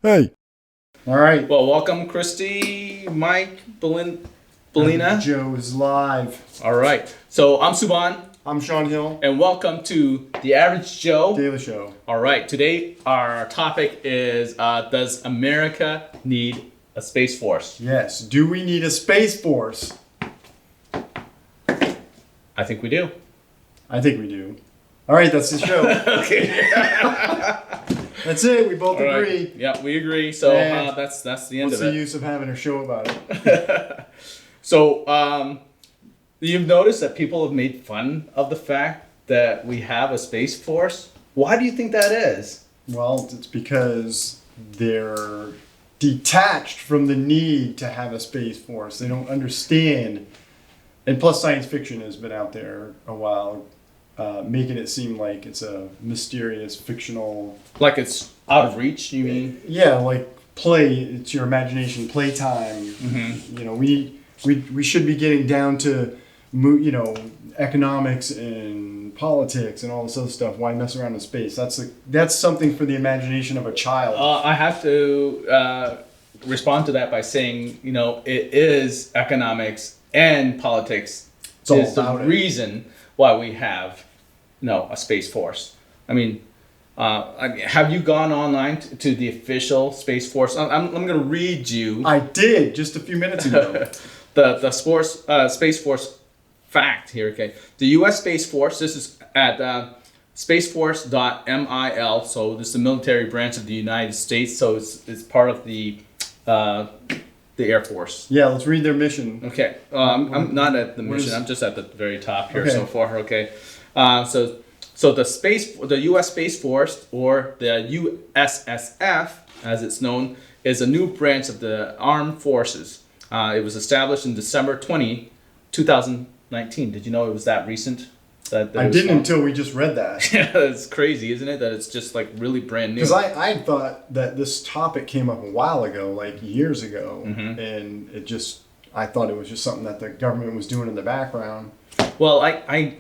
Hey. All right. Well, welcome, Christy, Mike, Belina. Joe is live. All right. So I'm Suban, I'm Sean Hill. and welcome to The Average Joe. Daily Show. All right. Today, our topic is does America need a Space Force? Yes. Do we need a Space Force? I think we do. I think we do. All right, that's the show. Okay. That's it. We both All right. agree. Yeah, we agree. So And that's the end What's of the it. use of having a show about it? So you've noticed that people have made fun of the fact that we have a Space Force. Why do you think that is? Well, it's because they're detached from the need to have a Space Force. They don't understand. And plus, science fiction has been out there a while, making it seem like it's a mysterious, fictional. Like it's out of reach, you mean? Yeah, like play. It's your imagination, playtime. Mm-hmm. You know, we should be getting down to, economics and politics and all this other stuff. Why mess around with space? That's something for the imagination of a child. I have to respond to that by saying, it is economics and politics It's all is the about it. reason why we have, a Space Force. I mean, have you gone online to the official Space Force? I'm going to read you I did just a few minutes ago. the Space Force fact here. Okay, the U.S. Space Force. This is at spaceforce.mil. So this is the military branch of the United States. So it's part of the Air Force. Yeah, let's read their mission. Okay, I'm not at the mission. is- I'm just at the very top here Okay. so far. Okay, so the U.S. Space Force, or the USSF as it's known, is a new branch of the armed forces. It was established in December 2019. Did you know it was that recent? That I it was didn't formed? until we just read that. Yeah, it's crazy, isn't it? That it's just like really brand new. Because I thought that this topic came up a while ago, like years ago, Mm-hmm. and I thought it was just something that the government was doing in the background. Well, I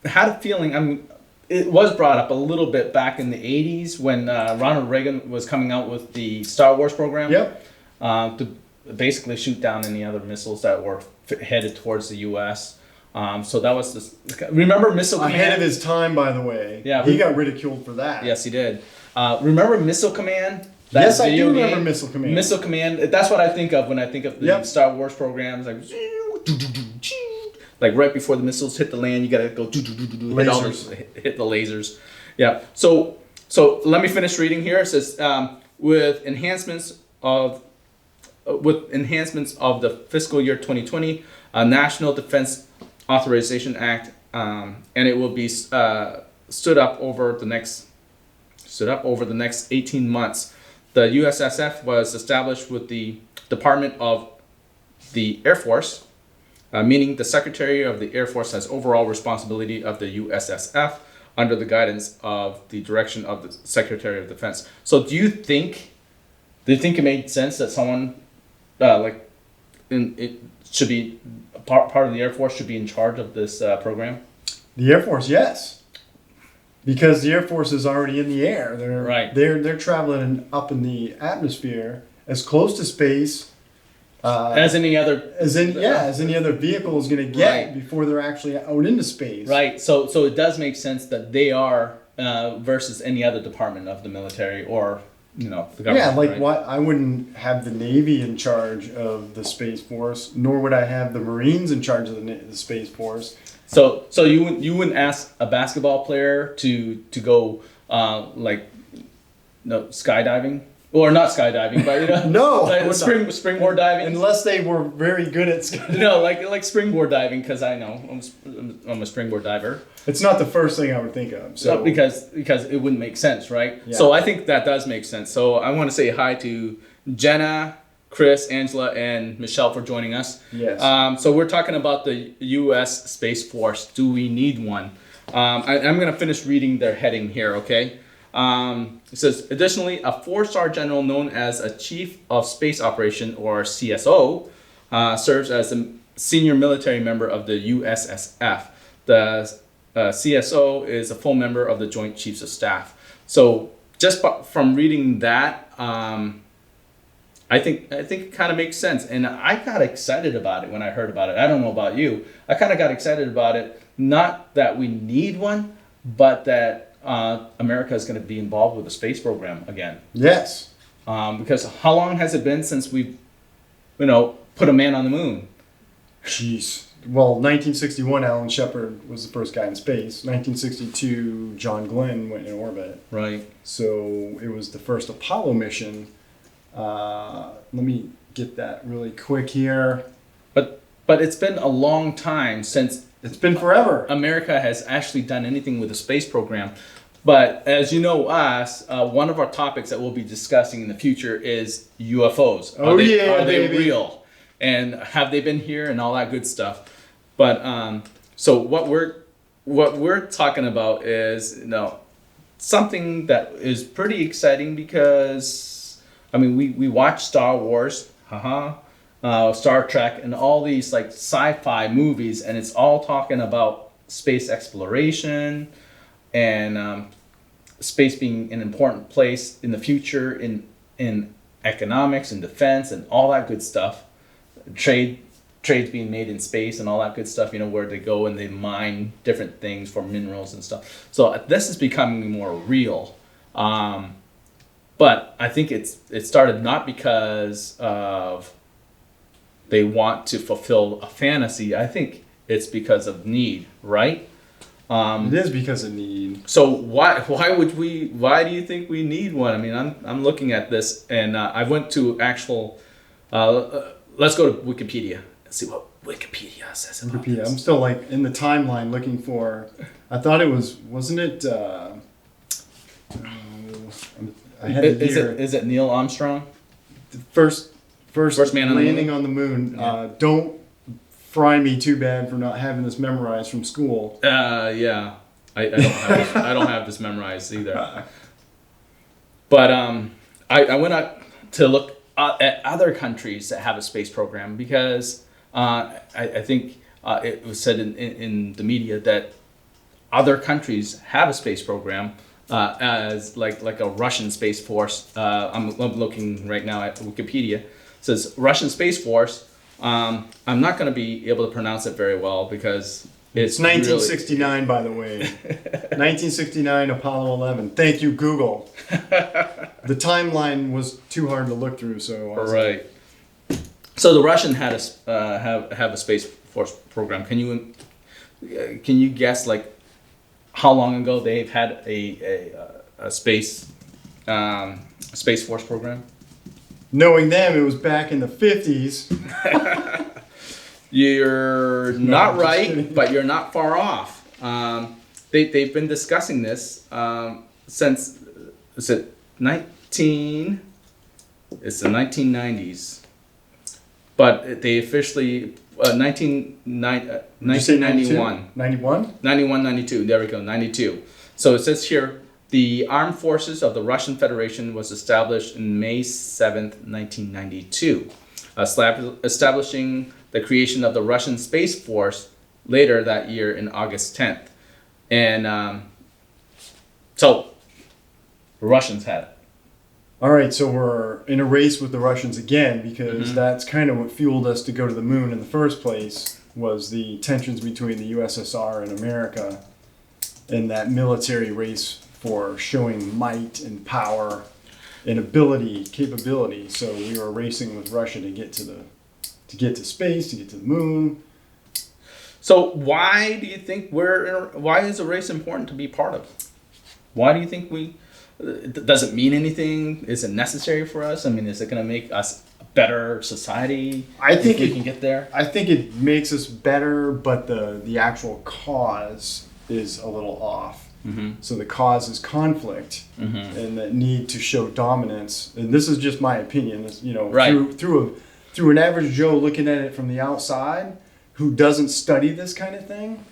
had a feeling. It was brought up a little bit back in the 80s when Ronald Reagan was coming out with the Star Wars program. Yep. To basically shoot down any other missiles that were headed towards the U.S. So that was this. Remember Missile Command? Ahead of his time, by the way. Yeah. He got ridiculed for that. Yes, he did. Remember Missile Command? That Yes, I video do remember game? Missile Command. Missile Command. That's what I think of when I think of the Yep. Star Wars programs. Like right before the missiles hit the land, you gotta go hit the lasers. Yeah. So let me finish reading here. It says with enhancements of the fiscal year 2020 National Defense Authorization Act, and it will be stood up over the next 18 months. The USSF was established with the Department of the Air Force, meaning the Secretary of the Air Force has overall responsibility of the USSF under the guidance of the direction of the Secretary of Defense. So do you think it made sense that someone it should be part of the Air Force should be in charge of this program? The Air Force, yes. Because the Air Force is already in the air. Right. They're traveling up in the atmosphere as close to space As any other as any other vehicle is going to get Right. before they're actually out into space. Right. So it does make sense that they are versus any other department of the military or the government. Yeah, like right? what I wouldn't have the Navy in charge of the Space Force, nor would I have the Marines in charge of the Space Force. So you wouldn't ask a basketball player to go skydiving, or not skydiving, but No, like I would springboard diving. Unless they were very good at skydiving. No, like springboard diving, because I know I'm a springboard diver. It's not the first thing I would think of. So Because it wouldn't make sense, right? Yeah. So I think that does make sense. So I want to say hi to Jenna, Chris, Angela, and Michelle for joining us. Yes. So we're talking about the U.S. Space Force. Do we need one? I'm going to finish reading their heading here, okay? It says, additionally, a four-star general known as a Chief of Space Operation, or CSO, serves as a senior military member of the USSF. The CSO is a full member of the Joint Chiefs of Staff. So from reading that, I think it kind of makes sense, and I got excited about it when I heard about it. I don't know about you. I kind of got excited about it, not that we need one, but that America is going to be involved with the space program again. Yes. Because how long has it been since we've, put a man on the moon? Jeez. Well, 1961, Alan Shepard was the first guy in space. 1962, John Glenn went in orbit. Right. So it was the first Apollo mission. Let me get that really quick here. But it's been a long time since It's been forever. America has actually done anything with the space program. But as you know us, one of our topics that we'll be discussing in the future is UFOs. Oh, yeah, are they baby. real? And have they been here and all that good stuff? But so what we're talking about is something that is pretty exciting because we watch Star Wars, Star Trek, and all these like sci-fi movies, and it's all talking about space exploration and space being an important place in the future in economics and defense and all that good stuff. Trades being made in space and all that good stuff, where they go and they mine different things for minerals and stuff. So this is becoming more real. But I think it started not because of they want to fulfill a fantasy. I think it's because of need, right? It is because of need. So why do you think we need one? I'm looking at this and I went to actual let's go to Wikipedia and see what Wikipedia says about Wikipedia. this. I'm still like in the timeline looking for. I thought it wasn't it? I had it here. Is it Neil Armstrong? First man on the landing moon? on the moon. Yeah. Don't fry me too bad for not having this memorized from school. Yeah. I don't have this memorized either. But I went out to look at other countries that have a space program because I think it was said in the media that other countries have a space program as like a Russian Space Force. I'm looking right now at Wikipedia. It says Russian Space Force. I'm not going to be able to pronounce it very well because It's 1969, by the way. 1969, Apollo 11. Thank you, Google. The timeline was too hard to look through, so. Right. So the Russian had have a space force program. Can you guess like how long ago they've had a space force program? Knowing them, it was back in the 50s. You're No, not I'm just right, kidding. but you're not far off. They've been discussing this since it's the 1990s, but they officially 1991. 91? 91, 92, there we go, 92. So it says here, the Armed Forces of the Russian Federation was established in May 7th, 1992, establishing the creation of the Russian Space Force later that year in August 10th. And so the Russians had it. All right, so we're in a race with the Russians again because Mm-hmm. that's kind of what fueled us to go to the moon in the first place was the tensions between the USSR and America and that military race for showing might and power and capability. So we were racing with Russia to get to space, to get to the moon. So why do you think why is a race important to be part of? Why do you think does it mean anything? Is it necessary for us? Is it going to make us a better society? I think if we can get there. I think it makes us better, but the actual cause is a little off. Mm-hmm. So the cause is conflict and that need to show dominance. And this is just my opinion. It's, Right. through an average Joe looking at it from the outside, who doesn't study this kind of thing,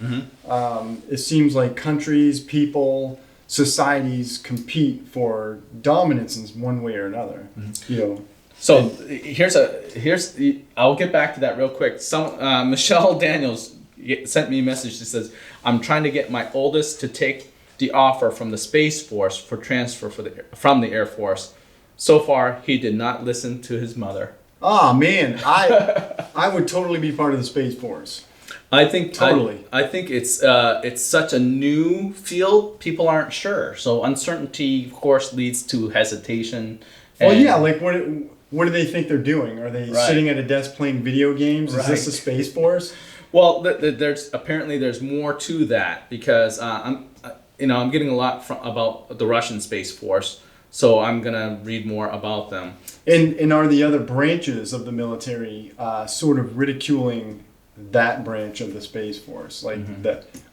it seems like countries, people, societies compete for dominance in one way or another. So I'll get back to that real quick. Michelle Daniels sent me a message that says, I'm trying to get my oldest to take the offer from the Space Force for transfer from the Air Force. So far, he did not listen to his mother. Oh man, I would totally be part of the Space Force. I think Totally. I think it's such a new field. People aren't sure, so uncertainty, of course, leads to hesitation. Well, and- yeah, like what do they think they're doing? Are they Right. sitting at a desk playing video games? Is this Right. the Space Force? Well, there's more to that because I'm getting a lot about the Russian Space Force, so I'm gonna read more about them. And are the other branches of the military sort of ridiculing that branch of the Space Force? Like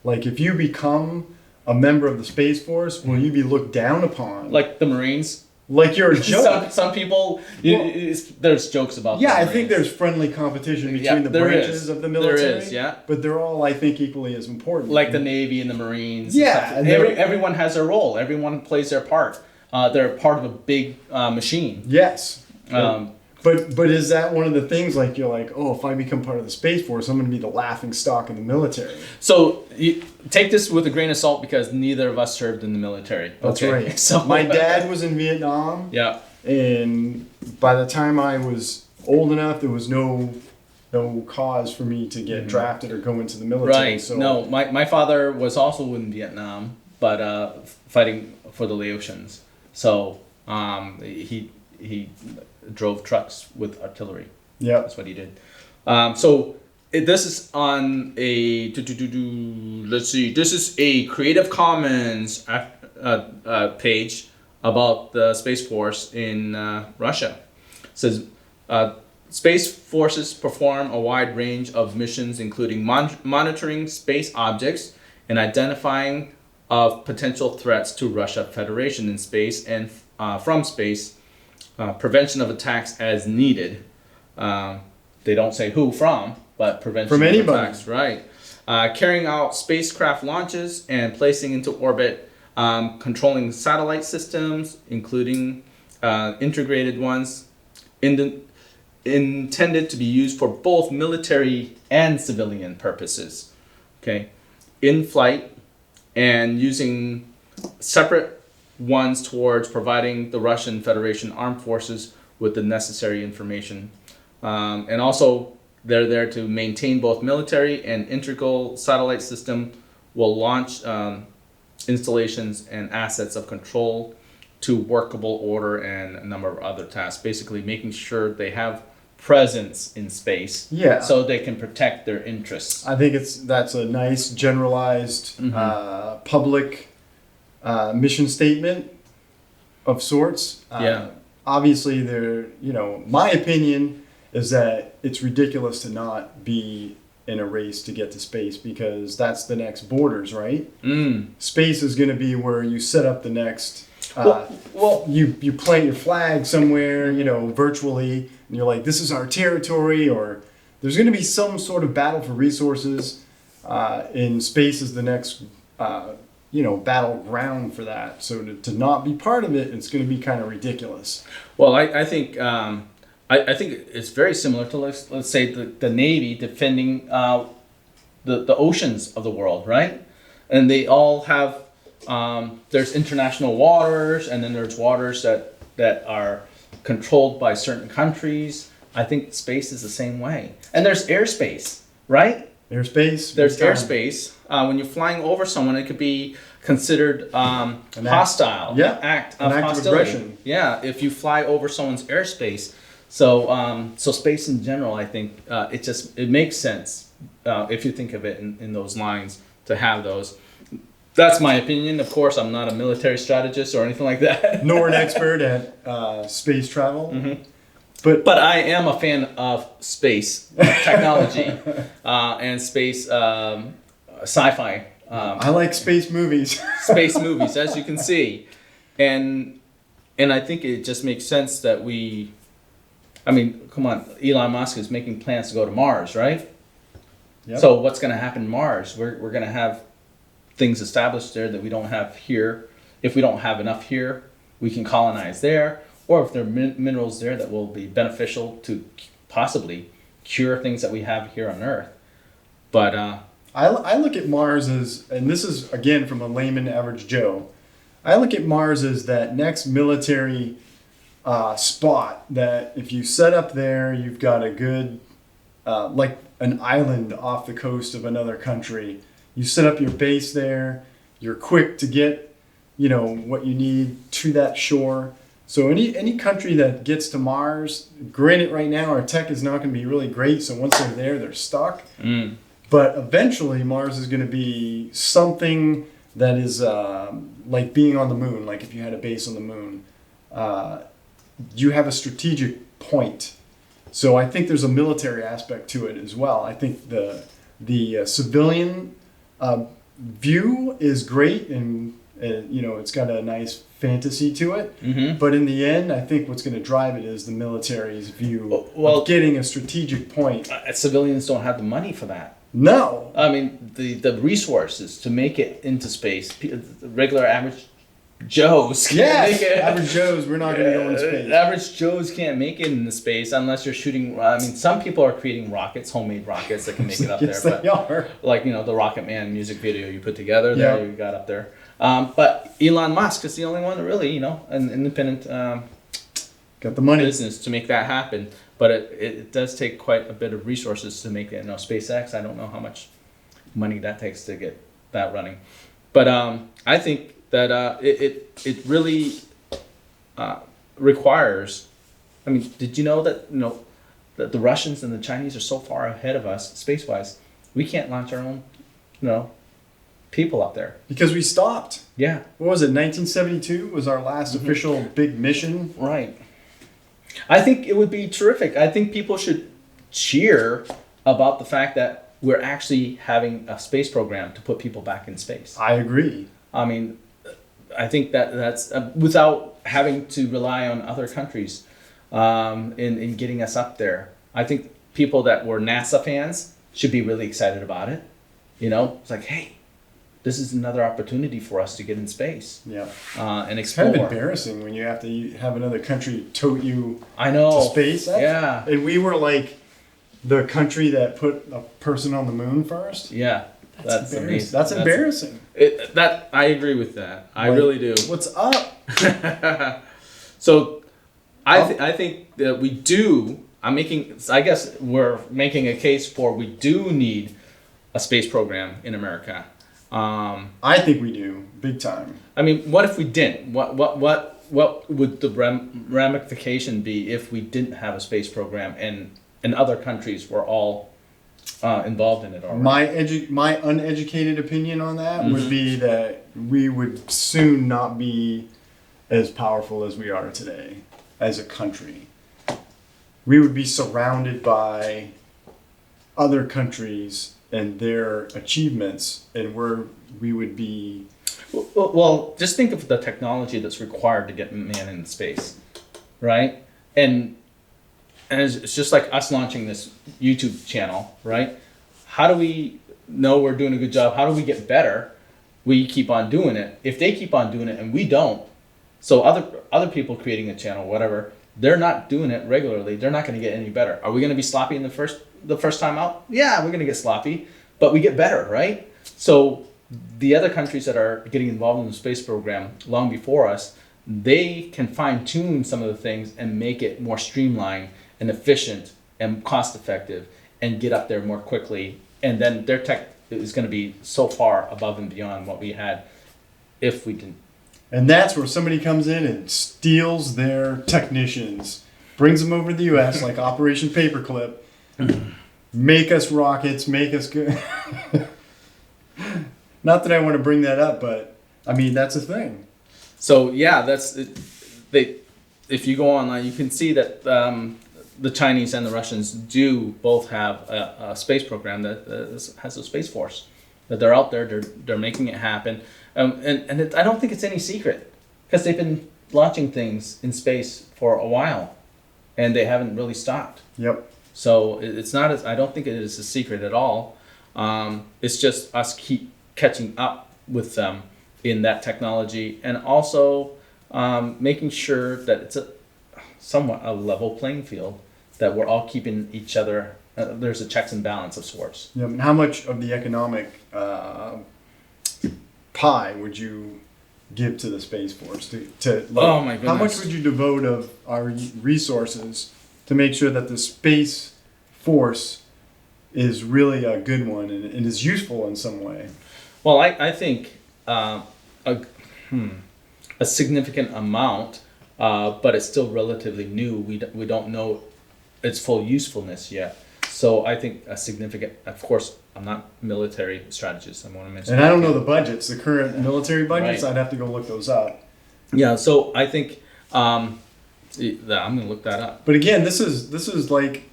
like if you become a member of the Space Force, will you be looked down upon? Like the Marines. Like you're a joke? Some people, there's jokes about. Yeah, the I think Marines. there's friendly competition between the there branches is. of the military. There is, yeah. But they're all, I think, equally as important. Like the Navy and the Marines. Yeah, and stuff. and they're- Everyone has their role. Everyone plays their part. They're part of a big machine. Yes. Um, But is that one of the things, like, you're like, oh, if I become part of the Space Force, I'm going to be the laughing stock of the military? So you take this with a grain of salt because neither of us served in the military. That's okay? right. So My dad was in Vietnam, Yeah. and by the time I was old enough, there was no cause for me to get drafted or go into the military. Right. So No, my father was also in Vietnam, but fighting for the Laotians. So he drove trucks with artillery. yeah. That's what he did. This is on a let's see. This is a Creative Commons page about the Space Force in Russia. It says Space Forces perform a wide range of missions, including monitoring space objects and identifying of potential threats to Russia Federation in space and from space. Prevention of attacks as needed. They don't say who from, but prevention From of anybody. attacks. Right. Carrying out spacecraft launches and placing into orbit, controlling satellite systems, including integrated ones, intended to be used for both military and civilian purposes. Okay. In flight and using separate ones towards providing the Russian Federation armed forces with the necessary information. And also, they're there to maintain both military and integral satellite system, will launch installations and assets of control to workable order and a number of other tasks. Basically, making sure they have presence in space, Yeah. so they can protect their interests. I think that's a nice generalized public mission statement of sorts. Yeah. Obviously, my opinion is that it's ridiculous to not be in a race to get to space because that's the next borders, right? Space is going to be where you set up the next. Well, you plant your flag somewhere, virtually, and you're like, this is our territory, or there's going to be some sort of battle for resources. In space is the next, battleground for that. So to not be part of it, it's going to be kind of ridiculous. well, I think I think it's very similar to let's say the Navy defending the oceans of the world, right? And they all have there's international waters, and then there's waters that are controlled by certain countries. I think space is the same way, and there's airspace, right? Airspace. There's big time. airspace. When you're flying over someone, it could be considered hostile. Yeah. An act An of act of hostility. aggression. Yeah, if you fly over someone's airspace. So space in general, I think it makes sense if you think of it in those lines to have those. That's my opinion. Of course, I'm not a military strategist or anything like that. Nor an expert at space travel. Mm-hmm. But I am a fan of space technology and space sci-fi. I like space movies. Space movies, as you can see, and I think it just makes sense that come on, Elon Musk is making plans to go to Mars, right? Yep. So what's going to happen to Mars? We're going to have things established there that we don't have here. If we don't have enough here, we can colonize there, or if there are minerals there that will be beneficial to possibly cure things that we have here on Earth. But I look at Mars as, and this is again from a layman average Joe, I look at Mars as that next military spot that if you set up there, you've got a good, like an island off the coast of another country. You set up your base there, you're quick to get, what you need to that shore. So any country that gets to Mars, granted right now our tech is not going to be really great, so once they're there, they're stuck. Mm. But eventually Mars is going to be something that is like being on the moon, like if you had a base on the moon. You have a strategic point. So I think there's a military aspect to it as well. I think the civilian view is great, and it's got a nice fantasy to it. Mm-hmm. But in the end, I think what's going to drive it is the military's view Well, of getting a strategic point. Civilians don't have the money for that. No, I mean, the resources to make it into space, regular average Joes can't make it. average Joes, we're not going to go into space. Average Joes can't make it into space unless you're shooting. I mean, some people are creating rockets, homemade rockets that can make it up Yes, there. they are. Like, the Rocket Man music video you put together there, Yeah. you got up there. But Elon Musk is the only one that really, an independent Got the money. business to make that happen. But it does take quite a bit of resources to make it. SpaceX, I don't know how much money that takes to get that running. But I think that it really requires. I mean, did you know that that the Russians and the Chinese are so far ahead of us space wise? We can't launch our own, people up there. Because we stopped. Yeah. What was it? 1972 was our last official big mission. Right. I think it would be terrific. I think people should cheer about the fact that we're actually having a space program to put people back in space. I agree. I mean, I think that's without having to rely on other countries in getting us up there. I think people that were NASA fans should be really excited about it. It's like, hey, this is another opportunity for us to get in space Yeah. and It's kind explore. of embarrassing when you have to have another country tote you I know. to space. Yeah. And we were like the country that put a person on the moon first. Yeah. That's embarrassing. amazing. That's embarrassing. That I agree with that. I Like, really do. What's up? So, I think that we do. I guess we're making a case for we do need a space program in America. I think we do, big time. I mean, what if we didn't? What would the ramification be if we didn't have a space program and other countries were all involved in it already? My uneducated opinion on that would be that we would soon not be as powerful as we are today as a country. We would be surrounded by other countries and their achievements, and we would be. Well, just think of the technology that's required to get man in space, right? And it's just like us launching this YouTube channel, right? How do we know we're doing a good job? How do we get better? We keep on doing it. If they keep on doing it and we don't, so other people creating a channel, whatever, they're not doing it regularly. They're not going to get any better. Are we going to be sloppy in the first time out? Yeah, we're going to get sloppy, but we get better, right? So the other countries that are getting involved in the space program long before us, they can fine tune some of the things and make it more streamlined and efficient and cost effective and get up there more quickly. And then their tech is going to be so far above and beyond what we had if we didn't. And that's where somebody comes in and steals their technicians, brings them over to the U.S. like Operation Paperclip, make us rockets, make us good. Not that I want to bring that up, but I mean that's a thing. So yeah, that's it. If you go online, you can see that the Chinese and the Russians do both have a space program that has a space force. That they're out there, they're making it happen, and I don't think it's any secret because they've been launching things in space for a while, and they haven't really stopped. Yep. So it's not. I don't think it is a secret at all. It's just us keep catching up with them in that technology, and also making sure that it's somewhat a level playing field, that we're all keeping each other there's a checks and balance of sorts. Yeah, and how much of the economic pie would you give to the Space Force? Oh my How much goodness. would you devote of our resources to make sure that the Space Force is really a good one and is useful in some way? Well, I think a significant amount, but it's still relatively new. We don't know its full usefulness yet. So I think a significant, of course, I'm not military strategist. I want to mention. And I don't know the budgets, the current military budgets. Right. I'd have to go look those up. Yeah, so I think I'm gonna look that up. But again, this is like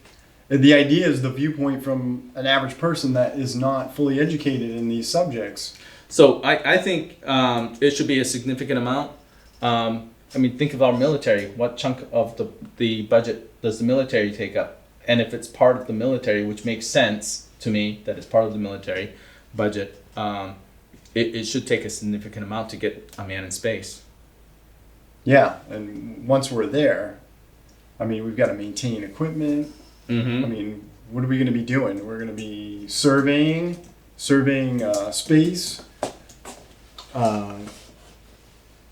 the idea is the viewpoint from an average person that is not fully educated in these subjects. So I think it should be a significant amount. I mean, think of our military. What chunk of the budget does the military take up? And if it's part of the military, which makes sense to me that it's part of the military budget, it should take a significant amount to get a man in space. Yeah, and once we're there, I mean, we've got to maintain equipment. Mm-hmm. I mean, what are we going to be doing? We're going to be surveying space,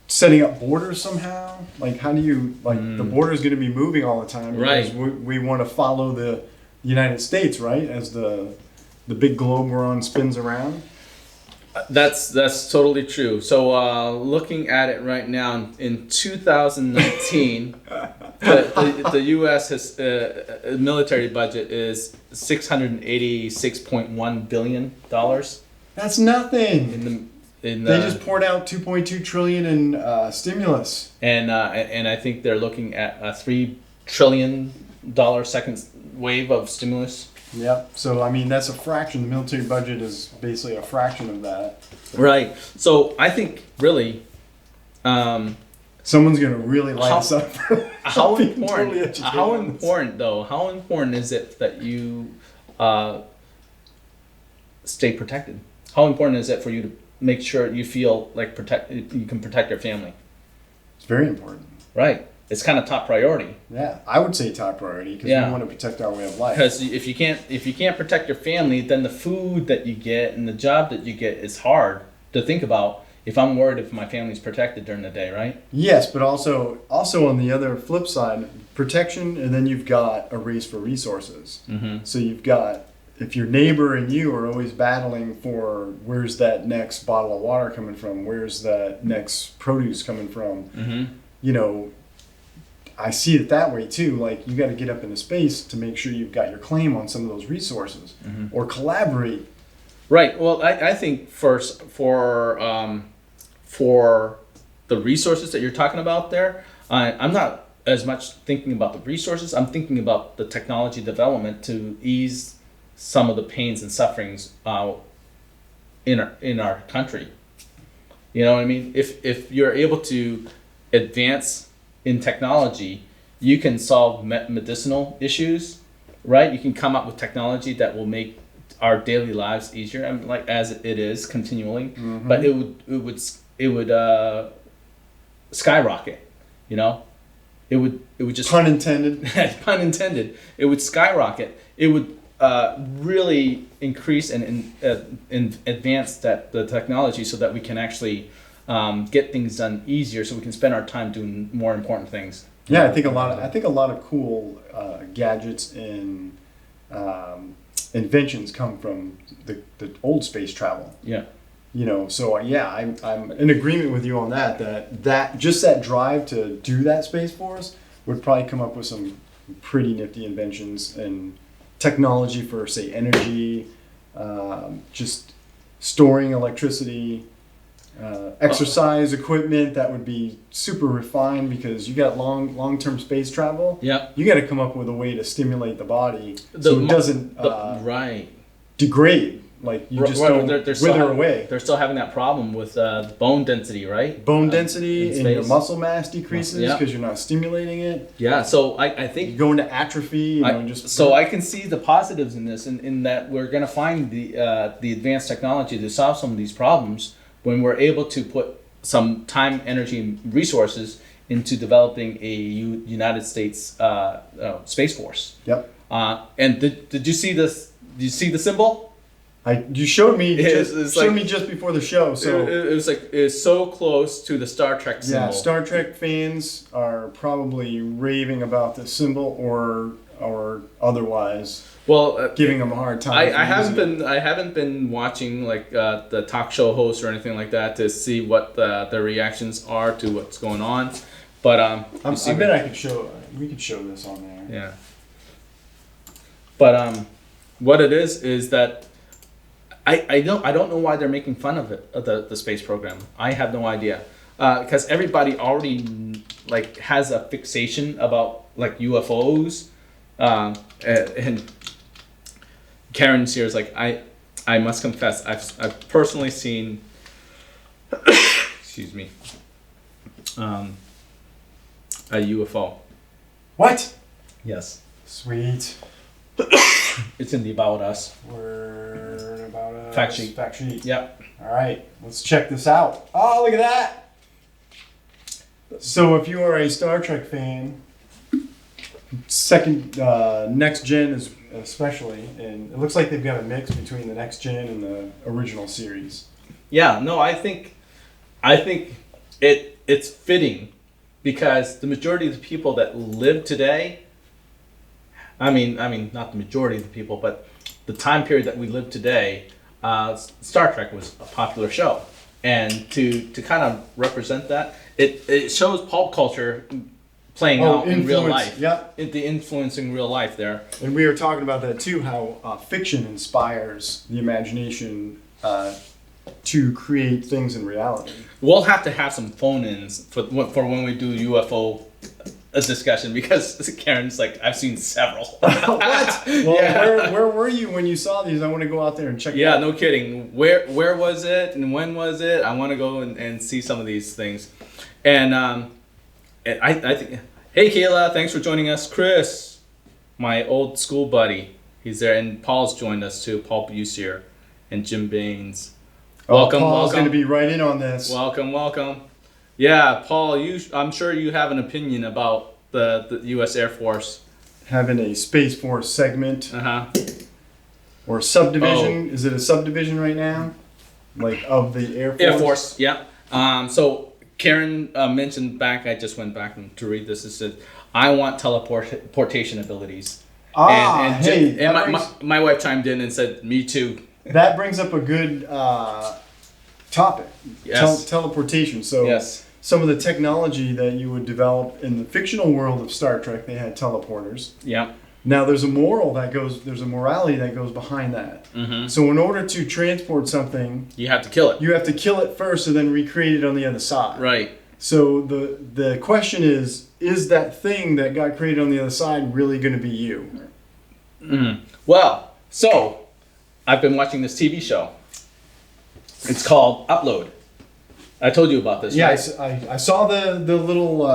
setting up borders somehow. Like, how do you the border's going to be moving all the time? Because Right. we want to follow the United States, right, as the big globe we're on spins around. That's totally true. So looking at it right now, in 2019, the U.S. has military budget is $686.1 billion That's nothing. in They just poured out 2.2 trillion in stimulus. and I think they're looking at a $3 trillion second wave of stimulus. Yep. So I mean, that's a fraction. The military budget is basically a fraction of that. Right. So I think really. Someone's gonna really light us up. How Being important? totally educated How on this. important though? How important is it that you stay protected? How important is it for you to make sure you feel like you can protect your family? It's very important. Right. It's kind of top priority Yeah, I would say top priority because Yeah. we want to protect our way of life. because if you can't protect your family, then the food that you get and the job that you get is hard to think about. If I'm worried if my family's protected during the day, right? Yes, but also on the other flip side, protection, and then you've got a race for resources. Mm-hmm. So you've got, if your neighbor and you are always battling for where's that next bottle of water coming from, where's that next produce coming from, Mm-hmm. you know, I see it that way too. Like, you got to get up into space to make sure you've got your claim on some of those resources, or collaborate. Right. Well, I think first for the resources that you're talking about there, I'm not as much thinking about the resources. I'm thinking about the technology development to ease some of the pains and sufferings in our country. You know what I mean? If you're able to advance in technology, you can solve medicinal issues, right? You can come up with technology that will make our daily lives easier, I mean, like as it is continually, but it would skyrocket, you know. It would just Pun intended. pun intended. It would skyrocket. It would really increase and advance the technology so that we can actually get things done easier, so we can spend our time doing more important things. Yeah, I think a lot of cool gadgets and inventions come from the old space travel. Yeah. You know, so yeah, I'm in agreement with you on that. That just that drive to do that Space Force would probably come up with some pretty nifty inventions and technology for, say, energy, just storing electricity. Exercise equipment that would be super refined because you got long-term space travel. Yeah. You got to come up with a way to stimulate the body so The it mo- doesn't Right. degrade. Like you just don't they're still wither having, away. They're still having that problem with bone density, right? Bone density in and your space. muscle mass decreases Yeah. because you're not stimulating it. Yeah. So I You think go into atrophy. I can see the positives in this, in that we're going to find the advanced technology to solve some of these problems when we're able to put some time, energy, and resources into developing a United States Space Force. Yep. And did you see this? Did you see the symbol? You showed me It's showed like- me just before the show. So It was like it's so close to the Star Trek symbol. yeah, Star Trek fans are probably raving about this symbol or otherwise Well, giving them a hard time. I for haven't using it. been I haven't been watching like the talk show hosts or anything like that to see what the reactions are to what's going on. But you see I bet I could show. We could show this on there. yeah. But what it is that I don't know why they're making fun of it, of the space program. I have no idea, because everybody already like has a fixation about like UFOs, and Karen's here is like I must confess I've personally seen excuse me a UFO. What? Yes, Sweet. it's in the About Us. Word about us. Fact sheet. Fact sheet. Yep. All right, let's check this out. Oh, look at that. So if you are a Star Trek fan, next gen is especially, and it looks like they've got a mix between the next gen and the original series. Yeah, no, I think it's fitting because the majority of the people that live today, I mean not the majority of the people, but the time period that we live today, Star Trek was a popular show, and to kind of represent that, it shows pulp culture playing out in real influence, life. Yep. The influencing real life there. And we were talking about that too, how fiction inspires the imagination to create things in reality. We'll have to have some phone-ins for when we do UFO discussion because Karen's like, I've seen several. What? Well, Yeah. where were you when you saw these? I want to go out there and check. Yeah, it out. no kidding. Where was it and when was it? I want to go and see some of these things. And I think, hey Kayla, thanks for joining us. Chris, my old school buddy, he's there, and Paul's joined us too. Paul Busier and Jim Baines. Welcome, Paul's welcome. going to be right in on this. Welcome. Yeah, Paul, I'm sure you have an opinion about the U.S. Air Force. Having a Space Force segment Uh-huh. or subdivision. Oh. Is it a subdivision right now? Like of the Air Force? Air Force, yeah. So Karen mentioned back, I just went back to read this. It said, I want teleportation abilities. Ah, hey, and that my wife chimed in and said, me too. That brings up a good topic. Yes. Teleportation. So Yes. some of the technology that you would develop in the fictional world of Star Trek, they had teleporters. Yeah. Now there's a morality that goes behind that. Mm-hmm. So in order to transport something, You have to kill it. you have to kill it first and then recreate it on the other side. Right. So the question is that thing that got created on the other side really going to be you? Mm-hmm. Well, so I've been watching this TV show. It's called Upload. I told you about this, Yeah, right? I saw the little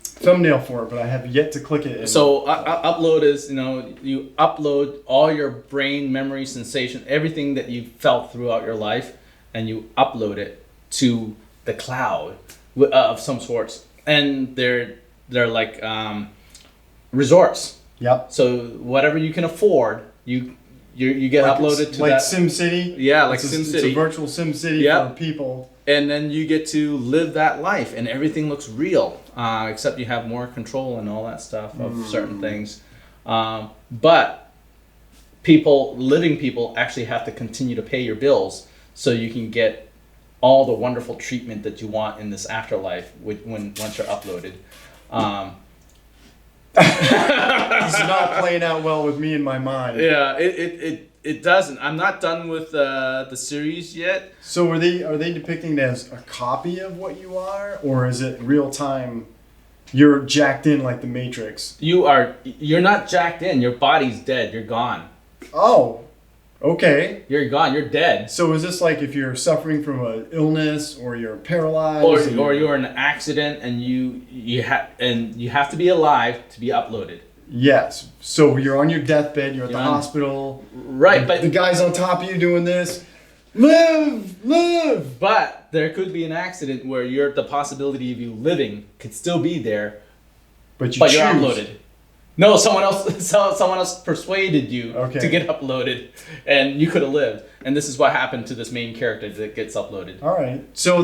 thumbnail for it, but I have yet to click it. So upload is, you upload all your brain memory, sensation, everything that you felt throughout your life, and you upload it to the cloud of some sorts. And they're like resorts. Yep. So whatever you can afford, you get uploaded to like that. SimCity. Yeah, like It's a SimCity. virtual SimCity Yep. for people. And then you get to live that life, and everything looks real, except you have more control and all that stuff of certain things. But living people actually have to continue to pay your bills so you can get all the wonderful treatment that you want in this afterlife once you're uploaded. This is not playing out well with me in my mind. Yeah, it doesn't. I'm not done with the series yet. So are they depicting it as a copy of what you are, or is it real time? You're jacked in like the Matrix. You're not jacked in. Your body's dead. You're gone. Oh, okay. You're gone. You're dead. So is this like if you're suffering from an illness or you're paralyzed, Or you're in an accident and you have to be alive to be uploaded. Yes. So you're on your deathbed. You're at the You're on- hospital. Right, The but guy's on top of you doing this. Live. but there could be an accident where the possibility of you living could still be there, But but you're you're uploaded. No, someone else. Someone else persuaded you Okay. to get uploaded, and you could have lived. And this is what happened to this main character that gets uploaded. All right. So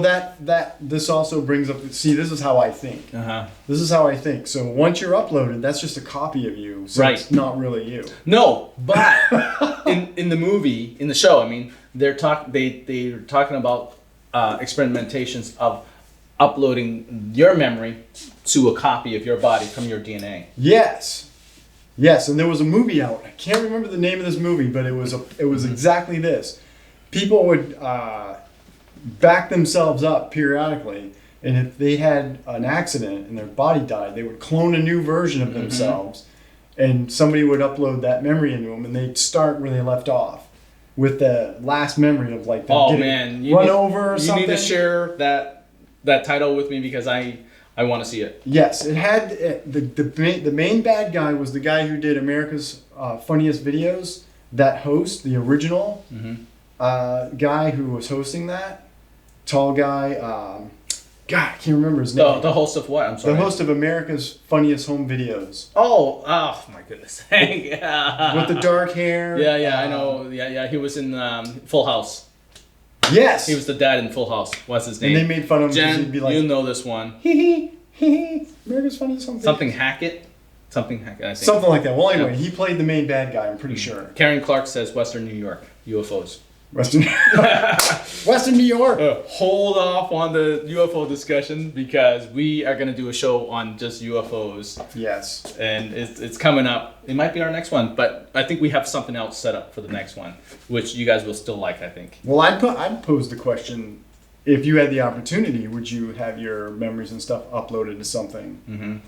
this also brings up. See, this is how I think. Uh huh. This is how I think. So once you're uploaded, that's just a copy of you. So Right. It's not really you. No, but in the movie, in the show, I mean, they're talking about experimentations of uploading your memory to a copy of your body from your DNA. Yes. Yes, and there was a movie out. I can't remember the name of this movie, but it was exactly this. People would back themselves up periodically, and if they had an accident and their body died, they would clone a new version of themselves, and somebody would upload that memory into them, and they'd start where they left off with the last memory of like them Oh getting man, run over or you something. need to share that title with me because I want to see it. Yes, it had the main bad guy was the guy who did America's Funniest Videos. That host, the original guy who was hosting that, tall guy. God, I can't remember his name. The host of what? I'm sorry. The host of America's Funniest Home Videos Oh my goodness. with the dark hair. Yeah, I know. Yeah. He was in Full House. Yes, He was the dad in Full House. What's his and name? they made fun of him because Jen, he'd be like, you know this one. hee hee, America's Funniest Home Videos. Something Hackett. Something Hackett. I think. Something like that. Well, anyway, he played the main bad guy. I'm pretty sure. Karen Clark says Western New York UFOs. Western New York. Hold off on the UFO discussion because we are going to do a show on just UFOs, Yes. and it's coming up. It might be our next one, but I think we have something else set up for the next one, which you guys will still like, I think. Well, I'd pose the question: if you had the opportunity, would you have your memories and stuff uploaded to something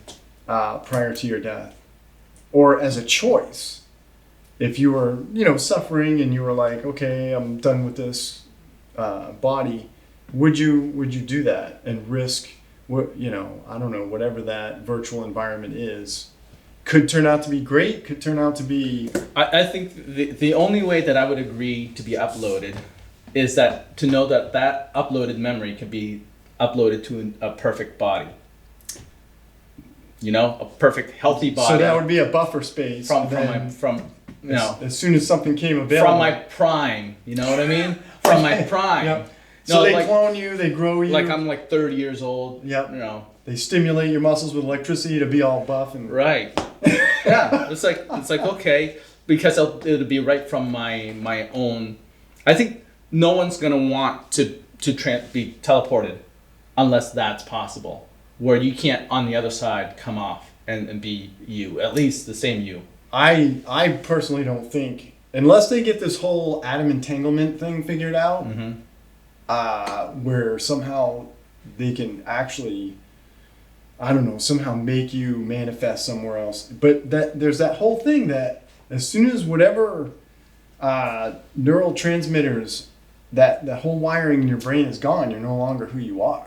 prior to your death, or as a choice? If you were, suffering and you were like, okay, I'm done with this body, would you do that and risk what I don't know, whatever that virtual environment is? Could turn out to be great. Could turn out to be. I think the only way that I would agree to be uploaded is that to know that uploaded memory can be uploaded to a perfect body. A perfect healthy body. So that would be a buffer space. as soon as something came available. from my prime, you know what I mean? From my prime. Yep. No, So they like- clone you, they grow you. Like I'm like 30 years old. Yep. You They stimulate your muscles with electricity to be all buff and. Right. Yeah. It's like okay, because it'll be right from my own. I think no one's gonna want to be teleported, unless that's possible, where you can't on the other side come off and be you, at least the same you. I personally don't think, unless they get this whole atom entanglement thing figured out, where somehow they can actually, I don't know, somehow make you manifest somewhere else. But there's that whole thing that as soon as whatever neurotransmitters, that whole wiring in your brain is gone, you're no longer who you are.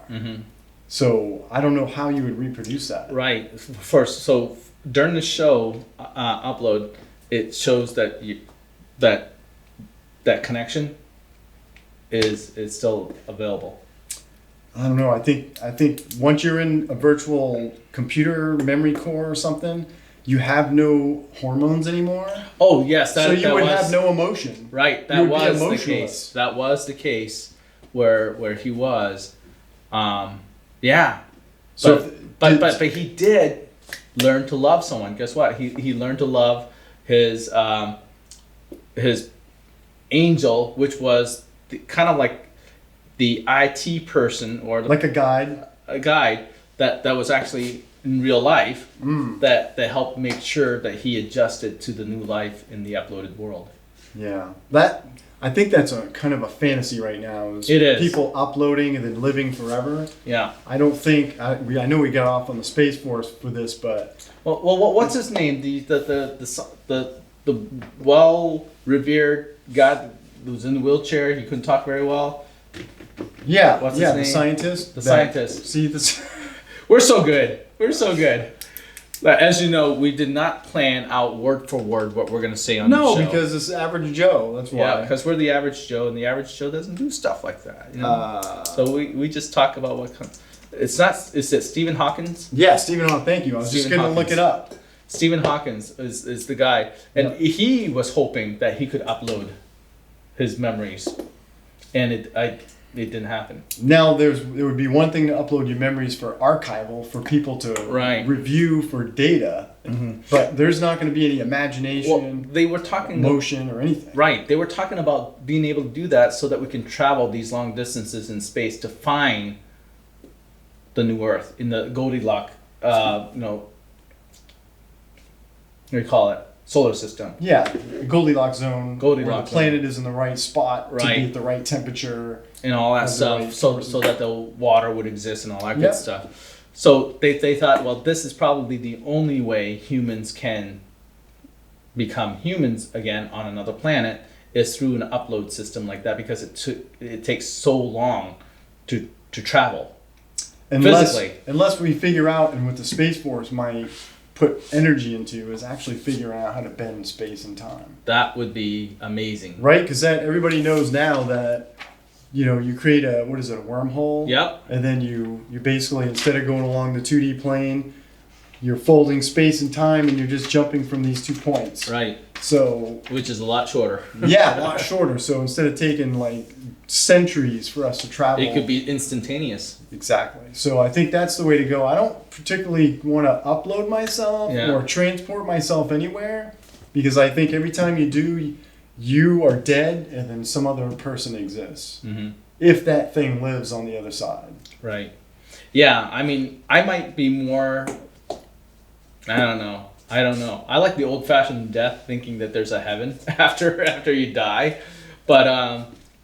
So I don't know how you would reproduce that. Right. First, so during the show upload, it shows that that connection is still available. I don't know. I think once you're in a virtual computer memory core or something, you have no hormones anymore. Oh yes, So you would have no emotion. Right, You that would be was the emotionless. case. That was the case where he was. Yeah. So But he did learn to love someone. Guess what? He learned to love his angel, which was kind of like the IT person or like a guide. a guide that was actually in real life that helped make sure that he adjusted to the new life in the uploaded world. Yeah, I think that's a kind of a fantasy right now. It is. People uploading and then living forever. Yeah. I don't think I know we got off on the Space Force for this, but Well, what's his name? The well revered guy who was in the wheelchair. He couldn't talk very well. yeah, What's his the name? scientist. The scientist. See this. We're so good. But as you know, we did not plan out word for word what we're going to say on the No, show. because it's average Joe. That's why. Yeah, because we're the average Joe, and the average Joe doesn't do stuff like that. So we just talk about what comes. It's not. Is it Stephen Hawkins? Yeah, Stephen Hawking. Thank you. I was just Stephen going to look Hawkins. it up. Stephen Hawkins is the guy, and he was hoping that he could upload his memories, and it didn't happen. Now there would be one thing to upload your memories for archival for people to Right. review for data, but there's not going to be any imagination, Well, they were talking motion, or anything. right. They were talking about being able to do that so that we can travel these long distances in space to find the new Earth in the Goldilocks, what do you call it? Solar system. Yeah, Goldilocks zone. Where Goldilocks the planet is in the right spot to Right. be at the right temperature. And all that Has the stuff, right so that the water would exist and all that Yeah. good stuff. So they thought, well, this is probably the only way humans can become humans again on another planet is through an upload system like that, because it takes so long to travel. Unless we figure out, and what the Space Force might put energy into, is actually figuring out how to bend space and time. That would be amazing. Right? Because everybody knows now that, you create a wormhole. Yep. And then you basically, instead of going along the 2D plane, you're folding space and time, and you're just jumping from these 2 points. Right. So, Which is a lot shorter. yeah, a lot shorter. So instead of taking like centuries for us to travel, It could be instantaneous. exactly. So I think that's the way to go. I don't particularly want to upload myself Yeah. or transport myself anywhere, because I think every time you do, you are dead, and then some other person exists. Mm-hmm. If that thing lives on the other side. Right. Yeah, I mean, I might be more. I don't know. I like the old-fashioned death, thinking that there's a heaven after you die, but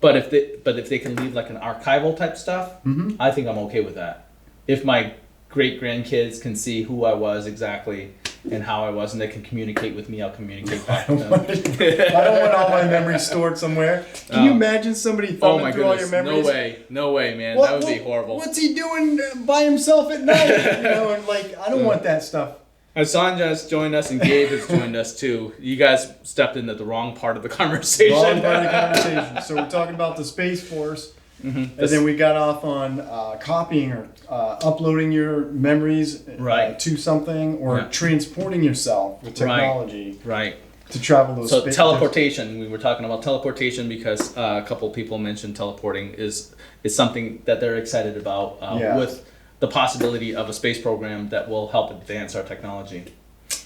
if they can leave like an archival type stuff, I think I'm okay with that. If my great grandkids can see who I was exactly and how I was, and they can communicate with me, I'll communicate back to them. I don't want all my memories stored somewhere. Can you imagine somebody Oh thumbing my through all your goodness! memories? No way, man. That would be horrible. What's he doing by himself at night? And like, I don't want that stuff. Sanja has joined us and Gabe has joined us too. You guys stepped into the wrong part of the conversation. Wrong part of the conversation. So we're talking about the Space Force, and then we got off on copying or uploading your memories Right. to something, or Yeah. transporting yourself with technology Right. to travel those. So teleportation. We were talking about teleportation because a couple of people mentioned teleporting is something that they're excited about with the possibility of a space program that will help advance our technology.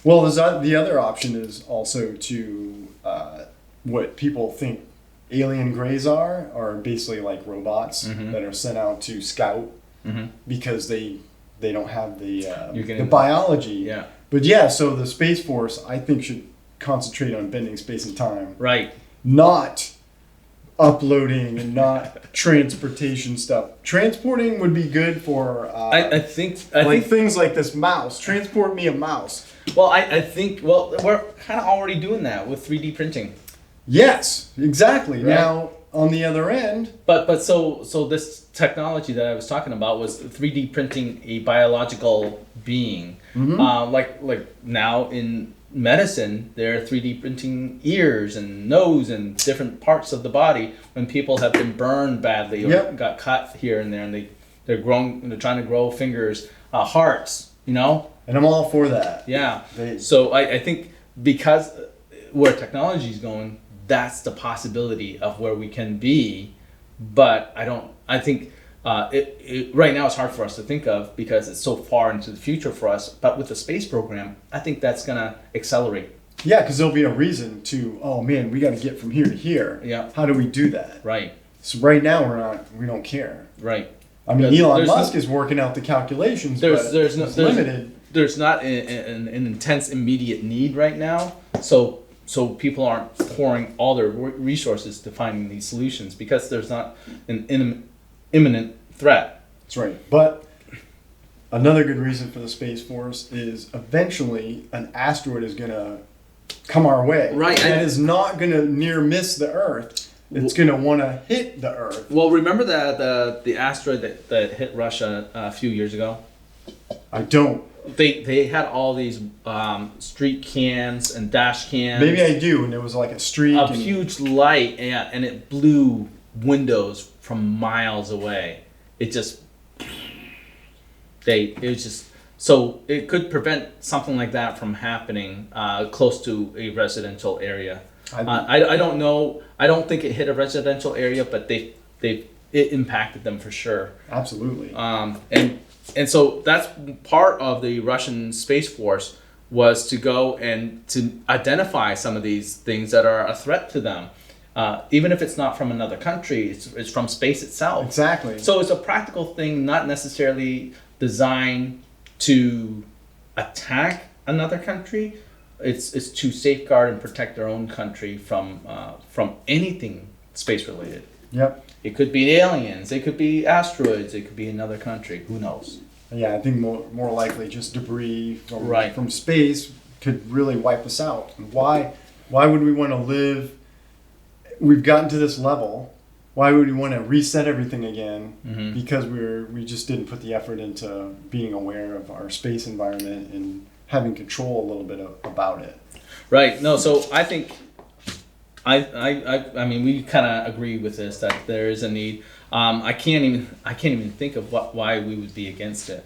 Well, the other option is also to what people think alien greys are basically like robots that are sent out to scout because they don't have the biology. Yeah. But yeah, so the Space Force, I think, should concentrate on bending space and time, Right. not uploading and not transportation stuff. Transporting would be good for I think things like this mouse. Transport me a mouse. I think we're kind of already doing that with 3D printing. Yes, exactly. Right. Now on the other end, But so this technology that I was talking about was 3D printing a biological being. Like now in medicine, they're 3D printing ears and nose and different parts of the body when people have been burned badly or got cut here and there, and they're trying to grow fingers, hearts, and I'm all for that. Yeah. So I think because where technology is going, that's the possibility of where we can be, but I think right now it's hard for us to think of because it's so far into the future for us, but with the space program, I think that's going to accelerate. Yeah, because there'll be a reason to, oh man, we got to get from here to here. Yeah. How do we do that? Right. So right now we don't care. Right. I mean, Yeah, Elon Musk is working out the calculations, but it's limited. There's not an intense immediate need right now, so people aren't pouring all their resources to finding these solutions because there's not an imminent threat. That's right. But another good reason for the Space Force is eventually an asteroid is going to come our way. Right. And is not going to near miss the Earth. It's going to want to hit the Earth. Well, remember that the asteroid that hit Russia a few years ago? I don't. They had all these street cans and dash cans. Maybe I do, and there was like a streak. A huge light, and it blew windows from miles away. It was just So it could prevent something like that from happening close to a residential area. I don't know. I don't think it hit a residential area, but it impacted them for sure. Absolutely. And so that's part of the Russian Space Force, was to go and to identify some of these things that are a threat to them. Even if it's not from another country, it's from space itself. Exactly. So it's a practical thing, not necessarily designed to attack another country. It's to safeguard and protect their own country from anything space related. Yep. It could be aliens, it could be asteroids, it could be another country. Who knows? Yeah, I think more likely just debris Right. from space could really wipe us out. Why would we want to live? We've gotten to this level. Why would we want to reset everything again? Mhm. Because we just didn't put the effort into being aware of our space environment and having control a little bit about it. Right. No. So I think I mean we kind of agree with this, that there is a need. I can't even think of why we would be against it.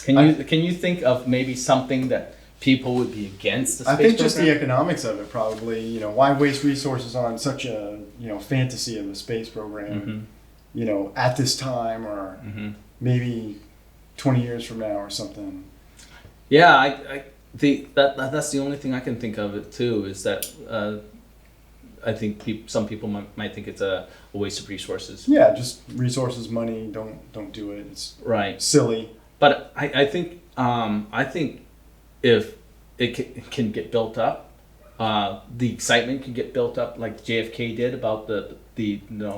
Can you think of maybe something that people would be against the space I think just the program? economics of it, probably. Why waste resources on such a fantasy of a space program? Mhm. At this time, or Mhm. maybe 20 years from now, or something. Yeah, I think that's the only thing I can think of it too, is that I think some people might think it's a waste of resources. Yeah, just resources, money. Don't do it. It's Right. silly. But I think if it can get built up, the excitement can get built up like JFK did about the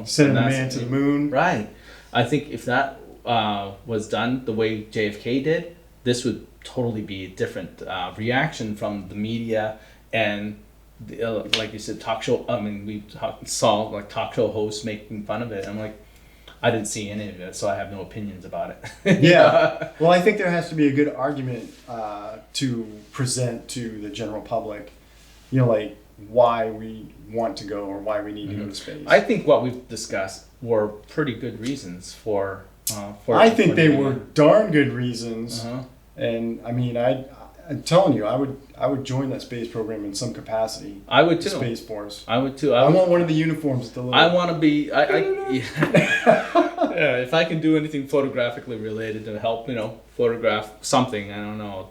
Sending a NASA man to the team. moon. Right. I think if that was done the way JFK did, this would totally be a different reaction from the media and like you said, talk show. I mean, saw like talk show hosts making fun of it. I'm like, I didn't see any of it, so I have no opinions about it. Yeah. Well, I think there has to be a good argument to present to the general public, like why we want to go or why we need to go to space. I think what we've discussed were pretty good reasons for. I think they were darn good reasons, Uh-huh. and I mean, I'm telling you, I would join that space program in some capacity. I would The too. Space Force. I would too. I want one of the uniforms. The little, I want to be. Yeah, if I can do anything photographically related to help, photograph something. I don't know,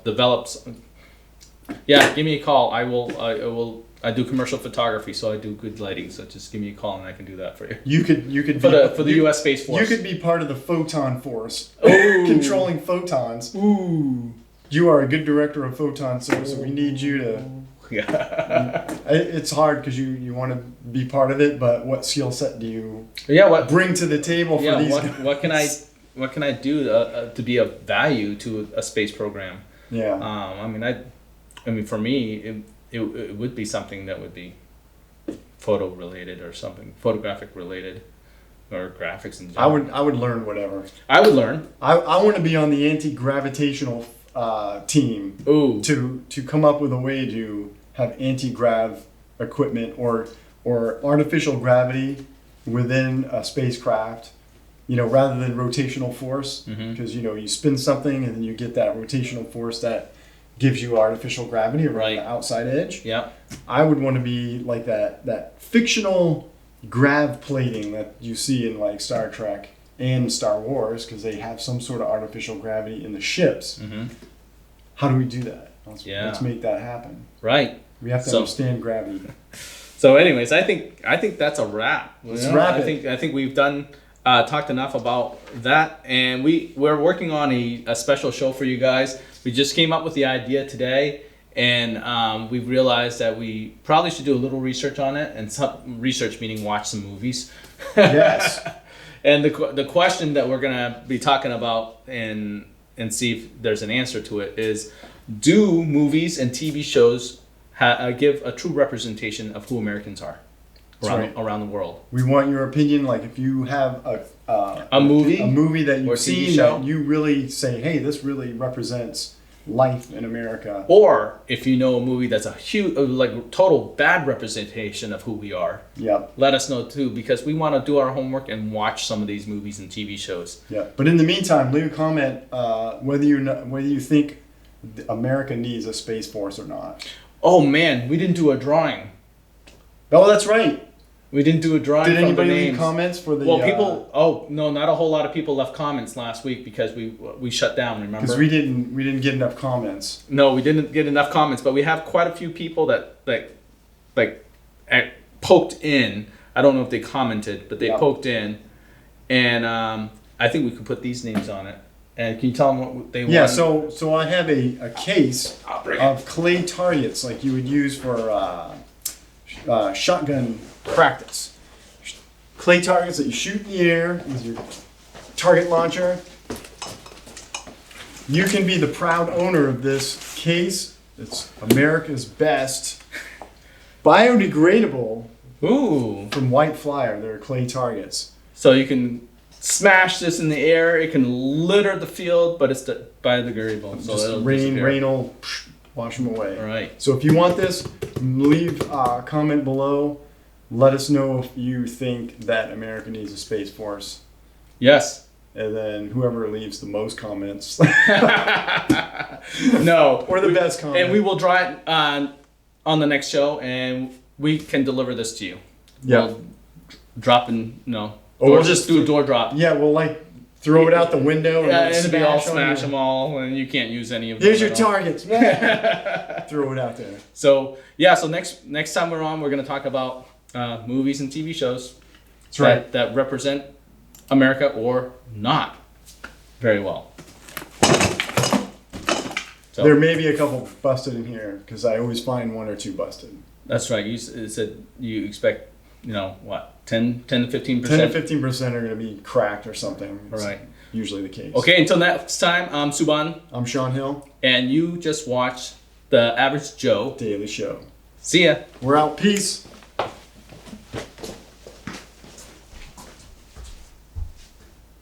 Yeah, give me a call. I will. I do commercial photography, so I do good lighting. So just give me a call, and I can do that for you. You could For the U.S. Space Force. You could be part of the photon force, Ooh. controlling photons. Ooh. You are a good director of photon, so we need you to. Yeah. It's hard because you want to be part of it, but what skill set do you Yeah. What? bring to the table for Yeah. these What? guys? What can I do to be of value to a space program? Yeah. I mean, for me, it would be something that would be photo related or something, photographic related, or graphics in general. I would learn whatever. I would learn. I want to be on the anti-gravitational team Ooh. to come up with a way to have anti-grav equipment or artificial gravity within a spacecraft. Rather than rotational force, because you spin something and then you get that rotational force that gives you artificial gravity around Right. the outside edge. Yeah. I would want to be like that fictional grav plating that you see in like Star Trek and Star Wars, because they have some sort of artificial gravity in the ships. Mm-hmm. How do we do that? Yeah. Let's make that happen. Right. We have to So- understand gravity. So, anyways, I think that's a wrap. Let's wrap it. I think we've done talked enough about that, and we're working on a special show for you guys. We just came up with the idea today, and we realized that we probably should do a little research on it, and some research meaning watch some movies. Yes. And the question that we're gonna be talking about and see if there's an answer to it is, do movies and TV shows give a true representation of who Americans are That's around the world? We want your opinion. Like if you have A movie that or you've TV seen show? that you really say, hey, this really represents life in America. Or if you know a movie that's a huge, like total bad representation of who we are, Yep. let us know too, because we want to do our homework and watch some of these movies and TV shows. Yeah. But in the meantime, leave a comment whether you think America needs a space force or not. Oh man, we didn't do a drawing. Oh, that's right. We didn't do a drawing. Did from anybody the leave names. comments for the? Well, people. Oh no, not a whole lot of people left comments last week because we shut down. Remember? Because we didn't get enough comments. No, we didn't get enough comments, but we have quite a few people that poked in. I don't know if they commented, but they Yeah. poked in, and I think we could put these names on it. And can you tell them what they want? Yeah. So I have a case I'll bring it. of clay targets like you would use for shotgun practice. Clay targets that you shoot in the air with your target launcher. You can be the proud owner of this case. It's America's best biodegradable Ooh. from White Flyer. They're clay targets. So you can smash this in the air. It can litter the field, but it's biodegradable. So Just it'll rain disappear. will wash them away. All right. So if you want this, leave a comment below. Let us know if you think that America needs a space force. Yes. And then whoever leaves the most comments No. or the best comment. And we will draw it on the next show, and we can deliver this to you. Yeah. We'll drop in, Or we'll just do a door drop. Yeah, we'll like throw it out the window Yeah, and and it'll be all on smash your- them all, and you can't use any of them. Here's your at all. targets. Throw it out there. So yeah, so next time we're on, we're gonna talk about movies and TV shows That's right. that represent America or not very well. So There may be a couple busted in here because I always find one or two busted. that's right. You said you expect, what, 10 to 15%? 10 to 15% are going to be cracked or something. It's Right. usually the case. Okay, until next time, I'm Suban, I'm Sean Hill, and you just watched The Average Joe. Daily Show. See ya. We're out. Peace.